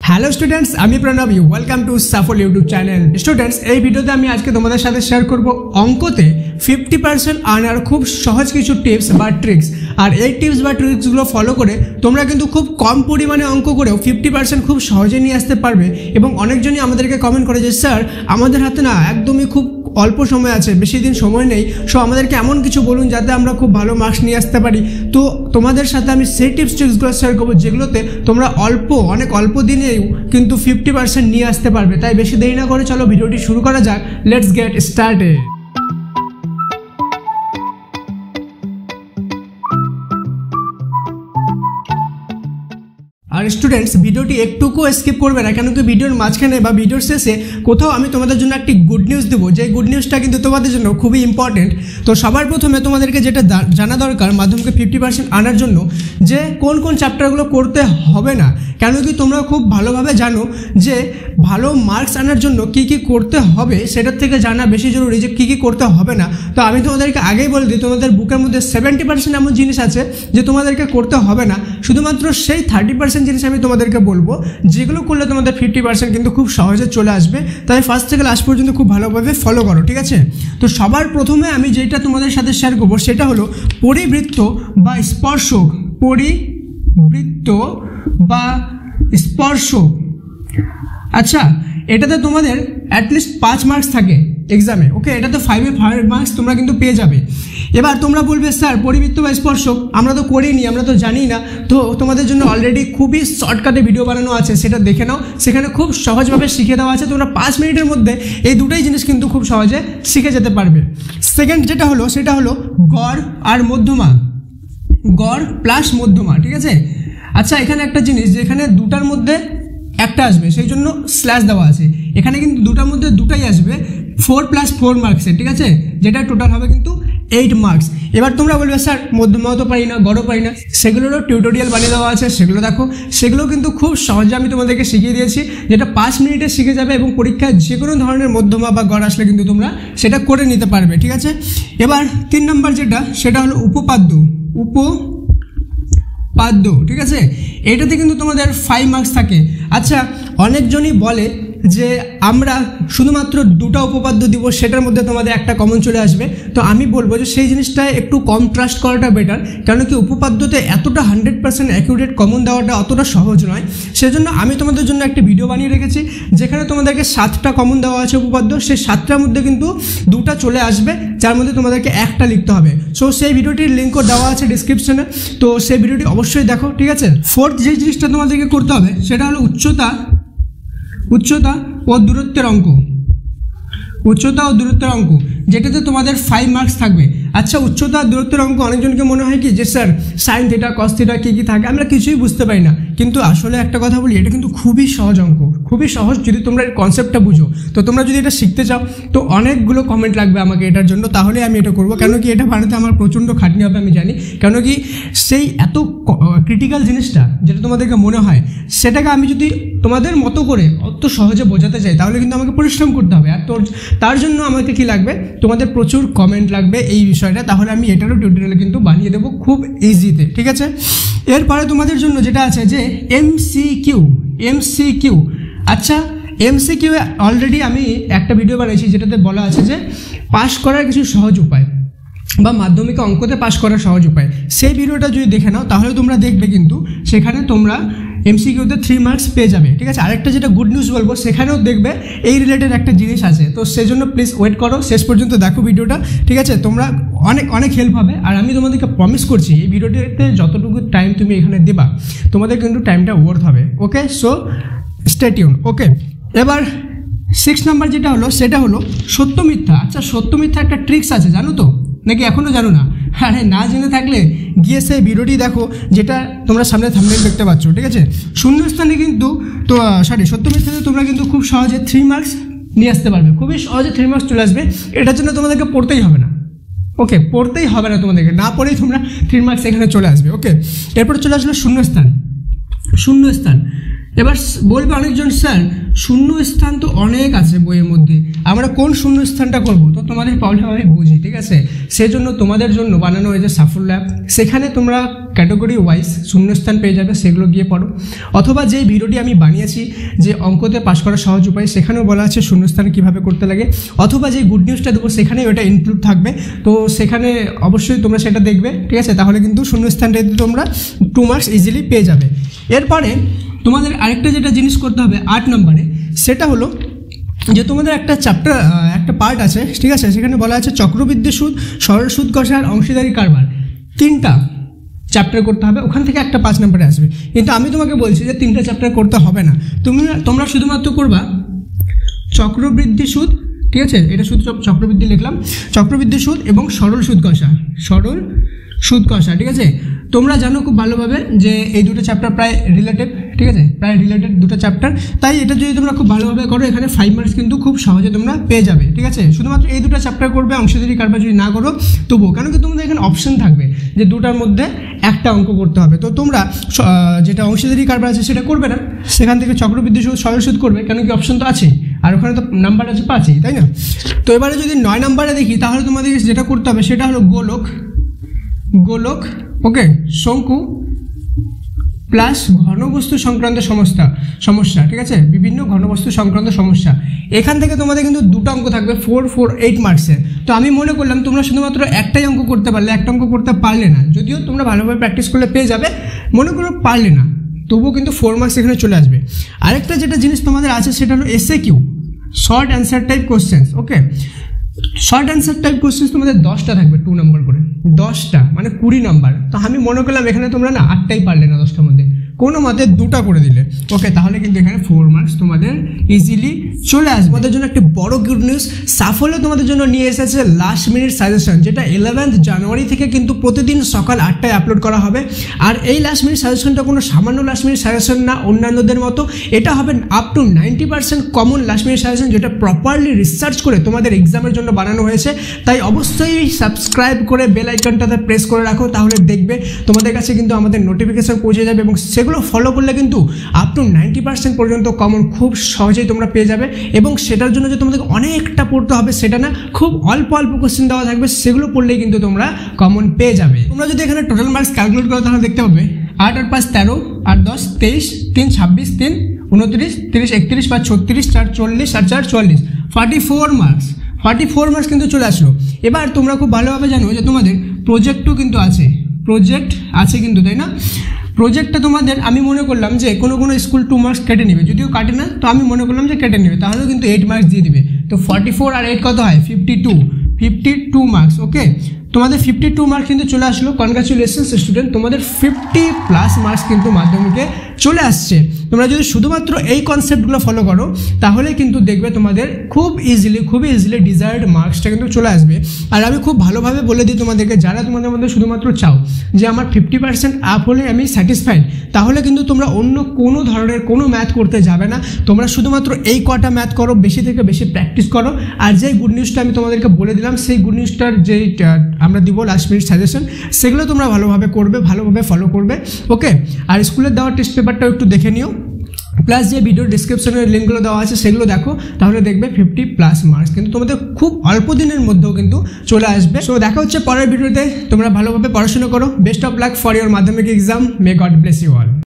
Hello students, আমি Pranab. Welcome to Shuffle YouTube channel. Students, এই ভিডিওতে আমি আজকে তোমাদের সাথে শেয়ার করব অঙ্কতে 50% আনার খুব সহজ কিছু টিপস বা ট্রিক্স। আর এই টিপস বা ট্রিক্সগুলো ফলো করে তোমরা কিন্তু খুব কম পরিমাণে অঙ্ক করেও 50% খুব সহজে নিয়ে আসতে পারবে। এবং অনেকজনই আমাদেরকে কমেন্ট করে যে স্যার, আমাদের হাতে না একদমই খুব অল্প সময় আছে, বেশি দিন সময় নেই, সো আমাদেরকে এমন কিছু বলুন যাতে আমরা খুব ভালো মার্কস নিয়ে আসতে পারি। তো তোমাদের সাথে আমি সেই টিপস ট্রিক্সগুলো শেয়ার করবো যেগুলোতে তোমরা অনেক অল্প দিনেই কিন্তু 50% নিয়ে আসতে পারবে। তাই বেশি দেরি না করে চলো ভিডিওটি শুরু করা যাক। Let's get started. আর স্টুডেন্টস, ভিডিওটি একটুকু স্কিপ করবে না, কেন কি ভিডিওর মাঝখানে বা ভিডিওর শেষে কোথাও আমি তোমাদের জন্য একটি গুড নিউজ দেবো, যে গুড নিউজটা কিন্তু তোমাদের জন্য খুবই ইম্পর্টেন্ট। তো সবার প্রথমে তোমাদেরকে যেটা জানা দরকার মাধ্যমিকে 50% আনার জন্য, যে কোন কোন চ্যাপ্টারগুলো করতে হবে না। কেন কি তোমরা খুব ভালোভাবে জানো যে ভালো মার্কস আনার জন্য কি কি করতে হবে, সেটার থেকে জানা বেশি জরুরি যে কি কি করতে হবে না। তো আমি তোমাদেরকে আগেই বলে দিই, তোমাদের বুকের মধ্যে 70% এমন জিনিস আছে যে তোমাদেরকে করতে হবে না। শুধুমাত্র সেই 30% জিনিস আমি তোমাদেরকে বলবো, যেগুলো করলে তোমাদের 50% কিন্তু খুব সহজে চলে আসবে। তাই ফার্স্ট থেকে লাস্ট পর্যন্ত খুব ভালোভাবে ফলো করো, ঠিক আছে? তো সবার প্রথমে আমি যেটা তোমাদের সাথে শেয়ার করবো সেটা হলো পরিবৃত্ত বা স্পর্শক। পরিবৃত্ত বা স্পর্শক, আচ্ছা, এটাতে তোমাদের অ্যাটলিস্ট 5 মার্কস থাকে এক্সামে। ওকে, এটাতে 5 মার্কস তোমরা কিন্তু পেয়ে যাবে। এবার তোমরা বলবে স্যার, পরিবৃত্ত বা স্পর্শক আমরা তো করিনি, আমরা তো জানি না। তো তোমাদের জন্য অলরেডি খুবই শর্টকাটে ভিডিও বানানো আছে, সেটা দেখে নাও। সেখানে খুব সহজভাবে শিখে দেওয়া আছে, তোমরা 5 মিনিটের মধ্যে এই দুটোই জিনিস কিন্তু খুব সহজে শিখে যেতে পারবে। সেকেন্ড যেটা হলো সেটা হলো গড় আর মধ্যমা, গড় প্লাস মধ্যমা, ঠিক আছে? আচ্ছা, এখানে একটা জিনিস, যে এখানে দুটার মধ্যে একটা আসবে, সেই জন্য স্ল্যাশ দেওয়া আছে। এখানে কিন্তু দুটার মধ্যে দুটাই আসবে 4 + 4 মার্কসের, ঠিক আছে? যেটা টোটাল হবে কিন্তু 8 মার্কস। এবার তোমরা বলবে স্যার, মধ্যমাও তো পারি না, গড়ও পারি না। সেগুলোরও টিউটোরিয়াল বানিয়ে দেওয়া আছে, সেগুলো দেখো। সেগুলো কিন্তু খুব সহজে আমি তোমাদেরকে শিখিয়ে দিয়েছি, যেটা 5 মিনিটে শিখে যাবে। এবং পরীক্ষায় যে কোনো ধরনের মধ্যমা বা গড় আসলে কিন্তু তোমরা সেটা করে নিতে পারবে, ঠিক আছে? এবার 3 নম্বর যেটা, সেটা হলো উপপাদ্য। উপপাদ্য, ঠিক আছে? এটাতে কিন্তু তোমাদের 5 মার্কস থাকে। আচ্ছা, অনেকজনই বলে যে আমরা শুধুমাত্র 2টা উপপাদ্য দিব, সেটার মধ্যে তোমাদের একটা কমন চলে আসবে। তো আমি বলবো যে সেই জিনিসটায় একটু কম ট্রাস্ট করাটা বেটার, কারণ কি উপপাদ্যতে এতটা 100% অ্যাকিউরেট কমন দেওয়াটা অতটা সহজ নয়। সেজন্য আমি তোমাদের জন্য একটা ভিডিও বানিয়ে রেখেছি, যেখানে তোমাদেরকে 7টা কমন দেওয়া আছে উপপাদ্য। সেই 7টার মধ্যে কিন্তু 2টা চলে আসবে, যার মধ্যে তোমাদেরকে একটা লিখতে হবে। সো সেই ভিডিওটির লিঙ্কও দেওয়া আছে ডিসক্রিপশনে, তো সেই ভিডিওটি অবশ্যই দেখো, ঠিক আছে? ফোর্থ যে জিনিসটা তোমাদেরকে করতে হবে সেটা হলো উচ্চতা ও দূরত্বের অঙ্ক। উচ্চতা ও দূরত্বের অঙ্ক, যেটাতে তোমাদের 5 মার্কস থাকবে। আচ্ছা, উচ্চতা আর দূরত্বের অঙ্ক অনেকজনকে মনে হয় কি যে sir, sine theta cos theta কী কী থাকে আমরা কিছুই বুঝতে পারি না। কিন্তু আসলে একটা কথা বলি, এটা কিন্তু খুবই সহজ অঙ্ক, খুবই সহজ যদি তোমরা এর কনসেপ্টটা বুঝো। তো তোমরা যদি এটা শিখতে চাও, তো অনেকগুলো কমেন্ট লাগবে আমাকে এটার জন্য, তাহলে আমি এটা করবো। কেন কি এটা বানাতে আমার প্রচণ্ড খাটনি হবে, আমি জানি। কেন কি সেই এত ক্রিটিক্যাল জিনিসটা যেটা তোমাদেরকে মনে হয়, সেটাকে আমি যদি তোমাদের মতো করে অত সহজে বোঝাতে চাই, তাহলে কিন্তু আমাকে পরিশ্রম করতে হবে। আর তার জন্য আমাকে কি লাগবে, তোমাদের প্রচুর কমেন্ট লাগবে এই বিষয়টা, তাহলে আমি এটারও টিউটোরিয়াল কিন্তু বানিয়ে দেবো খুব ইজিতে, ঠিক আছে? এরপরে তোমাদের জন্য যেটা আছে যে এমসিকিউ। আচ্ছা, এমসিকিউ অলরেডি আমি একটা ভিডিও বানিয়েছি, যেটাতে বলা আছে যে পাস করার কিছু সহজ উপায় বা মাধ্যমিক অঙ্কতে পাস করার সহজ উপায়। সেই ভিডিওটা যদি দেখে নাও, তাহলে তোমরা দেখবে কিন্তু সেখানে তোমরা এমসিকিউতে 3 মার্কস পেয়ে যাবে, ঠিক আছে? আরেকটা যেটা গুড নিউজ বলবো, সেখানেও দেখবে এই রিলেটেড একটা জিনিস আছে। তো সেজন্য প্লিজ ওয়েট করো, শেষ পর্যন্ত দেখো ভিডিওটা, ঠিক আছে? তোমরা অনেক হেল্প হবে। আর আমি তোমাদেরকে প্রমিস করছি, এই ভিডিওটিতে যতটুকু টাইম তুমি এখানে দেবা, তোমাদের কিন্তু টাইমটা ওয়ার্থ হবে। ওকে, সো স্টে টিউন। ওকে, এবার 6 নাম্বার যেটা হলো সেটা হলো সত্য মিথ্যা। আচ্ছা, সত্য মিথ্যা একটা ট্রিক্স আছে, জানো তো নাকি এখনও জানো না? আরে না জেনে থাকলে গিয়ে সেই ভিডিওটি দেখো, যেটা তোমরা সামনে থাম্বনেইল দেখতে পাচ্ছ, ঠিক আছে? শূন্যস্থানে কিন্তু সত্য মিথ্যাতে তোমরা কিন্তু খুব সহজে 3 মার্কস নিয়ে আসতে পারবে, খুবই সহজে 3 মার্কস চলে আসবে। এটার জন্য তোমাদেরকে পড়তেই হবে না। ওকে, পড়তেই হবে না তোমাদেরকে, না পড়েই তোমরা 3 মার্কস এখানে চলে আসবে। ওকে, এরপর চলে আসলো শূন্যস্থান। এবার বলবে অনেকজন স্যার, শূন্য স্থান তো অনেক আছে বইয়ের মধ্যে, আমরা কোন শূন্য স্থানটা করব? তো তোমাদের প্রবলেম আমি বুঝি, ঠিক আছে? সেজন্য তোমাদের জন্য বানানো হয়েছে সাফল্য অ্যাপ। সেখানে তোমরা ক্যাটাগরি ওয়াইজ শূন্যস্থান পেয়ে যাবে, সেগুলো গিয়ে পড়ো। অথবা যে ভিডিওটি আমি বানিয়েছি যে অঙ্কতে পাশ করার সহজ উপায়, সেখানেও বলা আছে শূন্যস্থান কীভাবে করতে লাগে। অথবা যে গুড নিউজটা দেবো সেখানে ওটা ইনক্লুড থাকবে, তো সেখানে অবশ্যই তোমরা সেটা দেখবে, ঠিক আছে? তাহলে কিন্তু শূন্যস্থানটাতে তোমরা 2 মার্কস ইজিলি পেয়ে যাবে। এরপরে তোমাদের আরেকটা যেটা জিনিস করতে হবে 8 নম্বরে, সেটা হলো যে তোমাদের একটা চ্যাপ্টার, একটা পার্ট আছে, ঠিক আছে? সেখানে বলা আছে চক্রবৃদ্ধি সুদ, সরল সুদ কষা আর অংশীদারি কারবার, 3টা চ্যাপ্টার করতে হবে। ওখান থেকে একটা 5 নম্বরে আসবে। কিন্তু আমি তোমাকে বলছি যে 3টা চ্যাপ্টার করতে হবে না, তোমরা শুধুমাত্র করবা চক্রবৃদ্ধি সুদ, ঠিক আছে? এটা শুধু চক্রবৃদ্ধি লিখলাম, চক্রবৃদ্ধি সুদ এবং সরল সুদ কষা, সরল সুদ কষা, ঠিক আছে? তোমরা জানো খুব ভালোভাবে যে এই দুটো চ্যাপ্টার প্রায় রিলেটেড, ঠিক আছে? প্রায় রিলেটেড দুটো চ্যাপ্টার, তাই এটা যদি তোমরা খুব ভালোভাবে করো এখানে 5 মার্কস কিন্তু খুব সহজে তোমরা পেয়ে যাবে, ঠিক আছে? শুধুমাত্র এই দুটো চ্যাপ্টার করবে, অংশীদারি কারবার যদি না করো তবুও, কারণ কি তোমাদের এখানে অপশন থাকবে যে দুটার মধ্যে একটা অঙ্ক করতে হবে। তো তোমরা যেটা অংশীদারি কারবার আছে সেটা করবে না, সেখান থেকে চক্রবৃদ্ধি সুদ, সরল সুদ করবে, কারণ কি অপশন তো আছেই, আর ওখানে তো নাম্বার আছে 5ই, তাই না? তো এবারে যদি 9 নম্বরে দেখি, তাহলে তোমাদের যেটা করতে হবে সেটা হলো গোলক, ওকে, শঙ্কু প্লাস ঘনবস্তু সংক্রান্ত সমস্যা, ঠিক আছে? বিভিন্ন ঘনবস্তু সংক্রান্ত সমস্যা। এখান থেকে তোমাদের কিন্তু 2টা অঙ্ক থাকবে 4, 4, 8 মার্কসের। তো আমি মনে করলাম তোমরা শুধুমাত্র একটাই অঙ্ক করতে পারলে, একটা অঙ্ক করতে পারলে না, যদিও তোমরা ভালোভাবে প্র্যাকটিস করলে পেয়ে যাবে, মনে করো পারলে না, তবুও কিন্তু 4 মার্কস এখানে চলে আসবে। আরেকটা যেটা জিনিস তোমাদের আছে সেটা হলো SAQ, short answer type questions, okay? Short answer type questions তোমাদের 10টা থাকবে, 2 নম্বর করে, 10টা মানে 20 নম্বর। তো আমি মনে করলাম এখানে তোমরা না 8টাই পারলে না 10টার মধ্যে, কোনো মতে 2টা করে দিলে, ওকে? তাহলে কিন্তু এখানে 4 মার্কস তোমাদের ইজিলি চলে আসবে। তোমাদের জন্য একটা বড় গুড নিউজ, সাফল্য তোমাদের জন্য নিয়ে এসেছে লাস্ট মিনিট সাজেশন, যেটা 11 জানুয়ারি থেকে কিন্তু প্রতিদিন সকাল 8টায় আপলোড করা হবে। আর এই লাস্ট মিনিট সাজেশনটা কোনো সামান্য লাস্ট মিনিট সাজেশন না, অন্যান্যদের মতো এটা হবে up to 90% common last minute suggestion, যেটা প্রপারলি রিসার্চ করে তোমাদের এক্সামের জন্য বানানো হয়েছে। তাই অবশ্যই সাবস্ক্রাইব করে বেল আইকনটাতে প্রেস করে রাখো, তাহলে দেখবে তোমাদের কাছে কিন্তু আমাদের নোটিফিকেশন পৌঁছে যাবে, এবং সেগুলো ফলো করলে কিন্তু আপ টু 90% পর্যন্ত কমন খুব সহজেই তোমরা পেয়ে যাবে। এবং সেটার জন্য যে তোমাদের অনেকটা পড়তে হবে সেটা না, খুব অল্প কোশ্চেন দেওয়া থাকবে, সেগুলো পড়লেই কিন্তু তোমরা কমন পেয়ে যাবে। তোমরা যদি এখানে টোটাল মার্কস ক্যালকুলেট করো তাহলে দেখতে পাবে 8 আর 5 13, 8 10 23, 3 26, 3 29, 30 31, 5 36, 4 40, 4 4 44, 44 মার্কস, 44 মার্কস কিন্তু চলে আসলো। এবার তোমরা খুব ভালোভাবে জানো যে তোমাদের প্রজেক্টও কিন্তু আছে, প্রজেক্ট আছে কিন্তু, তাই না? প্রজেক্টটা তোমাদের আমি মনে করলাম যে কোনো স্কুল 2 মার্কস কেটে নেবে, যদিও কাটে না, তো আমি মনে করলাম যে কেটে নেবে, তাহলেও কিন্তু 8 মার্কস দিয়ে দিবে। তো 44 আর 8 কত হয়? 52 মার্কস, ওকে? তোমাদের 52 মার্কস কিন্তু চলে আসলো। কনগ্রাচুলেশনস স্টুডেন্ট, তোমাদের 50+ মার্কস কিন্তু মাধ্যমিকে চলে আসছে। তোমরা যদি শুধুমাত্র এই কনসেপ্টগুলো ফলো করো তাহলে কিন্তু দেখবে তোমাদের খুবই ইজিলি ডিজায়ার্ড মার্কসটা কিন্তু চলে আসবে। আর আমি খুব ভালোভাবে বলে দিই তোমাদেরকে, যারা তোমাদের মধ্যে শুধুমাত্র চাও যে আমার 50% আপ হলে আমি স্যাটিসফাইড, তাহলে কিন্তু তোমরা অন্য কোনো ধরনের কোনো ম্যাথ করতে যাবে না, তোমরা শুধুমাত্র এই কটা ম্যাথ করো, বেশি থেকে বেশি প্র্যাকটিস করো। আর যে গুড নিউজটা আমি তোমাদেরকে বলে দিলাম, সেই গুড নিউজটার যেই আমরা দিব লাস্ট মিনিট সাজেশন, সেগুলো তোমরা ভালোভাবে করবে, ভালোভাবে ফলো করবে, ওকে? আর স্কুলের দেওয়া টেস্ট পেপারটাও একটু দেখে নিও, প্লাস যে ভিডিও ডিসক্রিপশনের লিঙ্কগুলো দেওয়া আছে সেগুলো দেখো, তাহলে দেখবে 50+ মার্কস কিন্তু তোমাদের খুব অল্প দিনের মধ্যেও কিন্তু চলে আসবে। সো দেখা হচ্ছে পরের ভিডিওতে, তোমরা ভালোভাবে পড়াশোনা করো। Best of luck for your Madhyamik exam, may God bless you all.